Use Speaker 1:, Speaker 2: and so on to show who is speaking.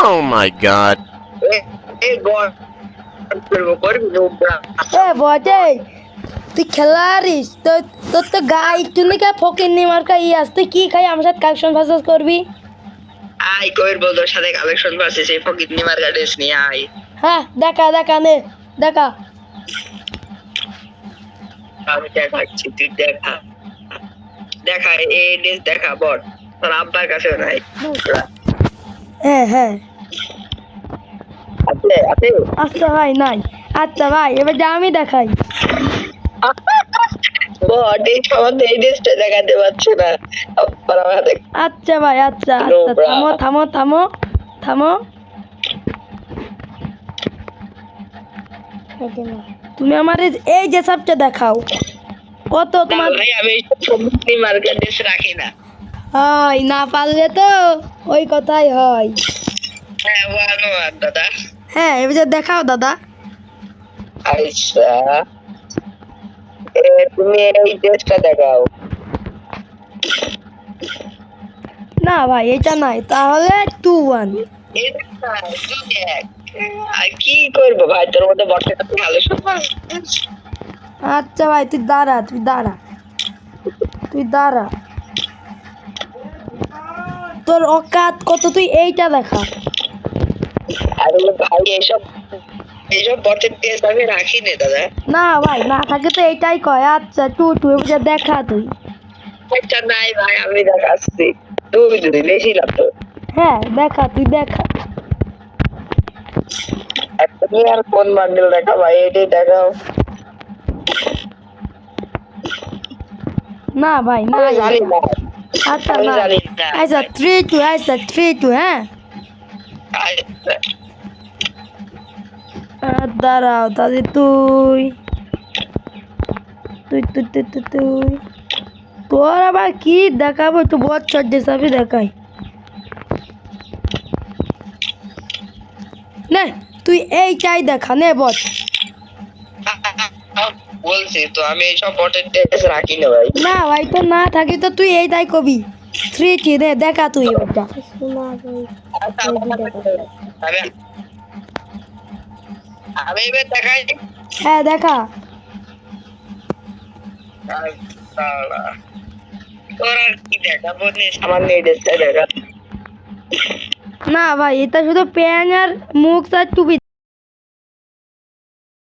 Speaker 1: Oh my god.
Speaker 2: এ বল করবি নোবরা
Speaker 3: এ বটে তুই খেলারিস তোর তো গাই তুমি কে ফকির নিমার কা ইয়াস তুই কি খাই আমার সাথে কালেকশন ভার্সেস করবি
Speaker 2: আই কইর বলদর সাথে কালেকশন পাচ্ছে সেই ফকির নিমার গার্ডেন্স নিয়ে আই
Speaker 3: হ্যাঁ দেখা নে দেখা
Speaker 2: আমি দেখাচ্ছি তুই দেখা এই ড্রেস দেখা বট তোর আব্বার কাছে নাই
Speaker 3: হ্যাঁ
Speaker 2: আছে আছে
Speaker 3: আচ্ছা ভাই নাই আচ্ছা ভাই এবার যা আমি দেখাই
Speaker 2: বট এই আমাদের এই ড্রেসটা দেখাতে পারছে না আব্বার আমার হাতে
Speaker 3: আচ্ছা ভাই আচ্ছা থামো তুমি আমার এই যে সবটা দেখাও কত তোমার
Speaker 2: ভাই আমি ফকির মার্কেট ড্রেস রাখি না
Speaker 3: হয় না পারলে তো ওই কথাই হয়
Speaker 2: হ্যাঁ ওয়ানো দাদা
Speaker 3: হ্যাঁ এবার দেখাও দাদা
Speaker 2: আচ্ছা তুমি এই ড্রেসটা দেখাও
Speaker 3: না ভাই এটা নাই তাহলে 2-1
Speaker 2: আর কি করবো ভাই তোর মধ্যে বর্ষাটা ভালো সময়
Speaker 3: আচ্ছা ভাই তুই দাঁড়া তোর অকাত কত তুই এইটা দেখা
Speaker 2: আরে ভাই এইসব বটের ড্রেস আমি রাখি নে দাদা
Speaker 3: না ভাই না থাকে তো এইটাই কয় আচ্ছা টু এবার দেখা তুই
Speaker 2: আচ্ছা নাই ভাই আমি দেখাচ্ছি তুই যদি বেশি লাগতো
Speaker 3: হ্যাঁ তুই দেখা
Speaker 2: তুমি আর কোন বান্ডেল দেখা ভাই এটাই দেখাও
Speaker 3: না ভাই না
Speaker 2: আমি জানি না
Speaker 3: আচ্ছা
Speaker 2: আমি
Speaker 3: না
Speaker 2: জানি না।
Speaker 3: আচ্ছা 3-2 হ্যাঁ
Speaker 2: আচ্ছা,
Speaker 3: দাঁড়াও তাহলে তুই তোর আবার কি দেখাবো একটু বছর হিসাবে দেখাই নে তুই এইটাই দেখা নে বল
Speaker 2: বলছি তো আমি এইসব বটের ড্রেস রাখি না ভাই
Speaker 3: না ভাই তো না থাকি তো তুই এইটাই কবি 3 নে দেখা তুই ওটা
Speaker 2: আমি এবার দেখাই
Speaker 3: হ্যাঁ দেখা
Speaker 2: তোর আর কি দেখাবো নে সামান্য এই ড্রেসটা দেখা
Speaker 3: না ভাই এটা শুধু প্যান আর মুখ আর টুপি